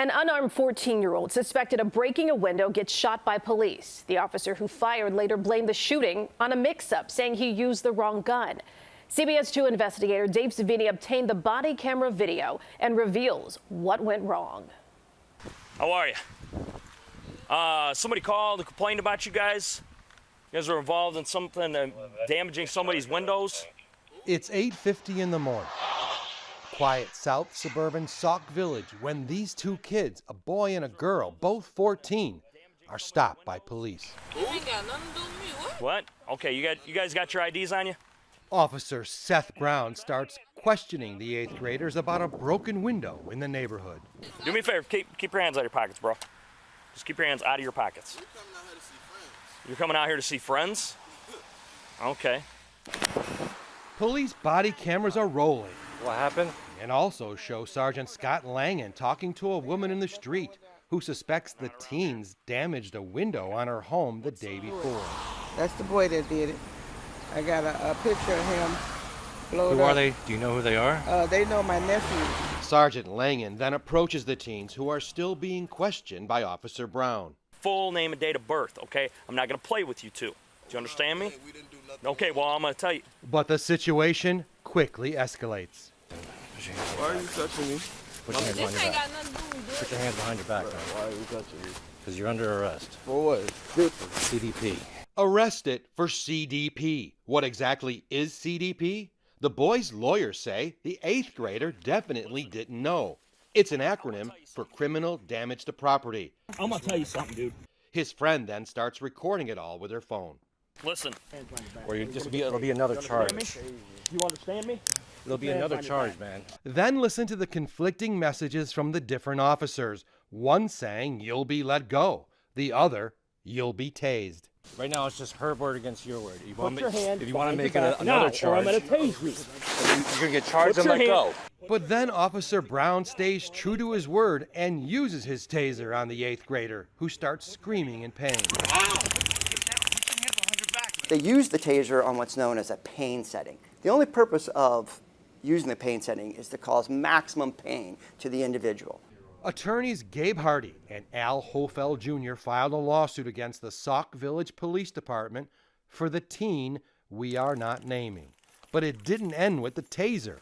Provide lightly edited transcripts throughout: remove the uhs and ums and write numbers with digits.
An unarmed 14-year-old suspected of breaking a window gets shot by police. The officer who fired later blamed the shooting on a mix-up, saying he used the wrong gun. CBS 2 investigator Dave Savini obtained the body camera video and reveals what went wrong. How are you? Somebody called and complained about you guys. You guys were involved in something damaging somebody's windows. It's 8:50 in the morning. Quiet South suburban Sauk Village when these two kids, a boy and a girl, both 14, are stopped by police. What? Okay, you guys got your IDs on you? Officer Seth Brown starts questioning the 8th graders about a broken window in the neighborhood. Do me a favor, keep your hands out of your pockets, bro. Just keep your hands out of your pockets. You're coming out here to see friends? Okay. Police body cameras are rolling. What happened? And also show Sergeant Scott Langan talking to a woman in the street who suspects the teens damaged a window on her home the day before. That's the boy that did it. I got a picture of him. Who are they? Do you know who they are? They know my nephew. Sergeant Langan then approaches the teens who are still being questioned by Officer Brown. Full name and date of birth, okay? I'm not going to play with you two. Do you understand me? Okay, well, I'm going to tell you. But the situation quickly escalates. Why are you touching me? Put your hands behind your back. Put your hands behind your back, man. Why are you touching me? Because you're under arrest. For what? For CDP. Arrested for CDP. What exactly is CDP? The boy's lawyers say the 8th grader definitely didn't know. It's an acronym for criminal damage to property. I'm going to tell you something, dude. His friend then starts recording it all with her phone. Listen. Or it'll be another charge. You understand me? It'll be another charge, man. Then listen to the conflicting messages from the different officers. One saying you'll be let go. The other, you'll be tased. Right now, it's just her word against your word. If you want to make it another charge, I'm going to tase you. You're going to get charged and let go. But then Officer Brown stays true to his word and uses his taser on the 8th grader, who starts screaming in pain. They use the taser on what's known as a pain setting. The only purpose of using the pain setting is to cause maximum pain to the individual. Attorneys Gabe Hardy and Al Hofeld Jr. filed a lawsuit against the Sauk Village Police Department for the teen we are not naming. But it didn't end with the taser.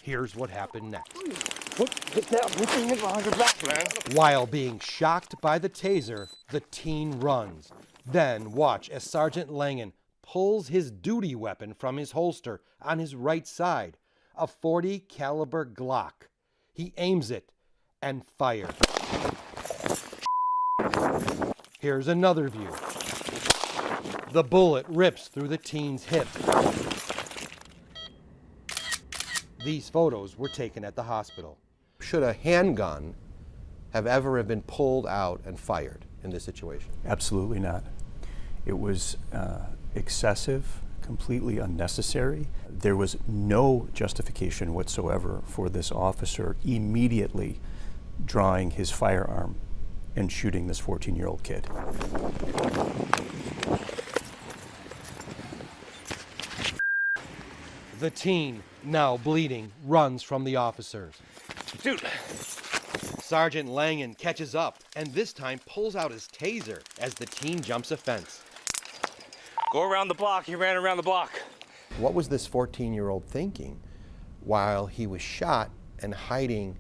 Here's what happened next. Get down. Put your hands behind your back, man. While being shocked by the taser, the teen runs. Then watch as Sergeant Langan pulls his duty weapon from his holster on his right side, a .40 caliber Glock. He aims it and fires. Here's another view. The bullet rips through the teen's hip. These photos were taken at the hospital. Should a handgun have ever been pulled out and fired in this situation? Absolutely not. It was excessive, completely unnecessary. There was no justification whatsoever for this officer immediately drawing his firearm and shooting this 14-year-old kid. The teen, now bleeding, runs from the officers. Dude. Sergeant Langan catches up and this time pulls out his taser as the teen jumps a fence. Go around the block. He ran around the block. What was this 14-year-old thinking while he was shot and hiding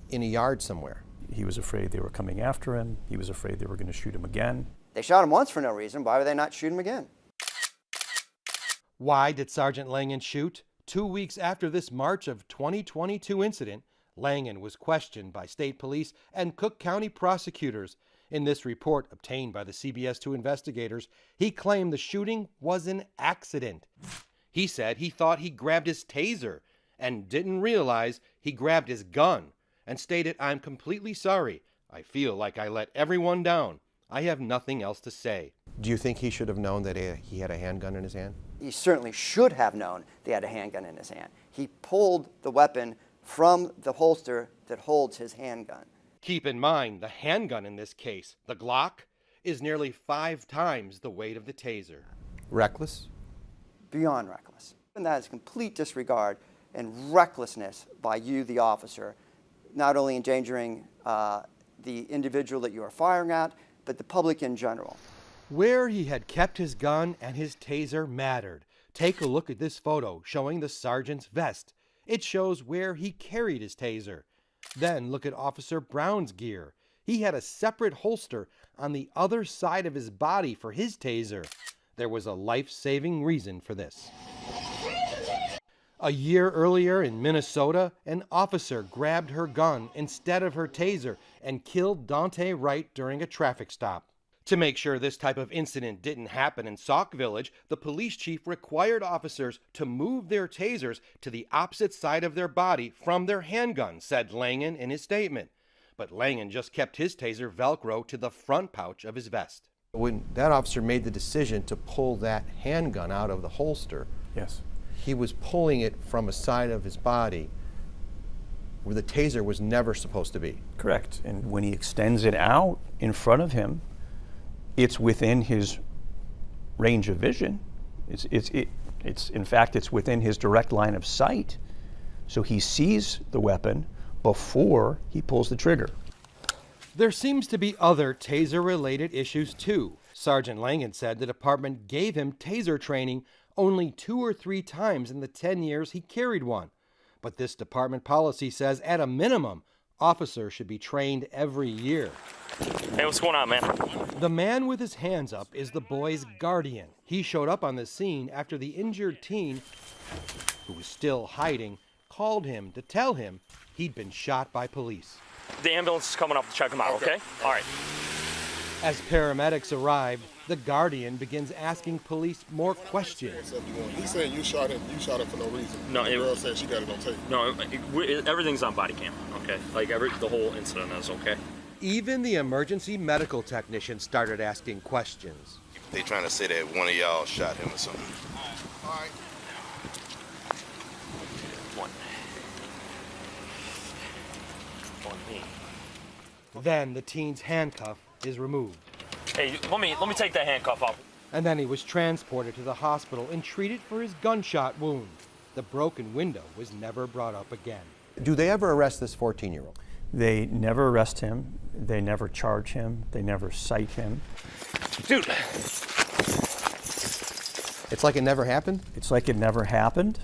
in a yard somewhere? He was afraid they were coming after him. He was afraid they were going to shoot him again. They shot him once for no reason. Why would they not shoot him again? Why did Sergeant Langan shoot? 2 weeks after this March of 2022 incident, Langan was questioned by state police and Cook County prosecutors. In this report obtained by the CBS 2 investigators, he claimed the shooting was an accident. He said he thought he grabbed his taser and didn't realize he grabbed his gun, and stated, "I'm completely sorry. I feel like I let everyone down. I have nothing else to say." Do you think he should have known that he had a handgun in his hand? He certainly should have known they had a handgun in his hand. He pulled the weapon from the holster that holds his handgun. Keep in mind, the handgun in this case, the Glock, is nearly 5 times the weight of the taser. Reckless? Beyond reckless. And that is complete disregard and recklessness by you, the officer, not only endangering the individual that you are firing at, but the public in general. Where he had kept his gun and his taser mattered. Take a look at this photo showing the sergeant's vest. It shows where he carried his taser. Then look at Officer Brown's gear. He had a separate holster on the other side of his body for his taser. There was a life-saving reason for this. A year earlier in Minnesota, an officer grabbed her gun instead of her taser and killed Dante Wright during a traffic stop. To make sure this type of incident didn't happen in Sauk Village, the police chief required officers to move their tasers to the opposite side of their body from their handgun, said Langen in his statement. But Langen just kept his taser Velcro to the front pouch of his vest. When that officer made the decision to pull that handgun out of the holster, Yes. he was pulling it from a side of his body where the taser was never supposed to be. Correct. And when he extends it out in front of him, it's within his range of vision. In fact, it's within his direct line of sight. So he sees the weapon before he pulls the trigger. There seems to be other taser-related issues too. Sergeant Langen said the department gave him taser training only 2 or 3 times in the 10 years he carried one. But this department policy says at a minimum, officers should be trained every year. Hey, what's going on, man? The man with his hands up is the boy's guardian. He showed up on the scene after the injured teen, who was still hiding, called him to tell him he'd been shot by police. The ambulance is coming up to check him out, okay? All right. As paramedics arrived, the guardian begins asking police more questions. He's saying you shot him. You shot him for no reason. No, the girl said she got it on tape. No, everything's on body cam, okay? Like the whole incident is okay. Even the emergency medical technician started asking questions. They trying to say that one of y'all shot him or something. All right. One me. Then the teen's handcuff is removed. Hey, let me take that handcuff off. And then he was transported to the hospital and treated for his gunshot wound. The broken window was never brought up again. Do they ever arrest this 14-year-old? They never arrest him. They never charge him. They never cite him. Dude. It's like it never happened? It's like it never happened.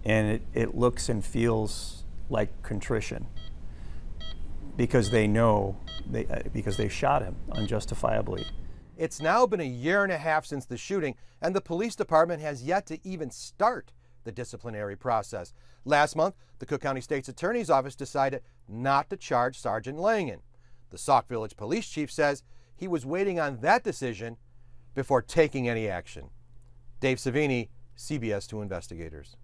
And it looks and feels like contrition. Because they know, because they shot him unjustifiably. It's now been a year and a half since the shooting, and the police department has yet to even start the disciplinary process. Last month, the Cook County State's Attorney's Office decided not to charge Sergeant Langen. The Sauk Village police chief says he was waiting on that decision before taking any action. Dave Savini, CBS 2 Investigators.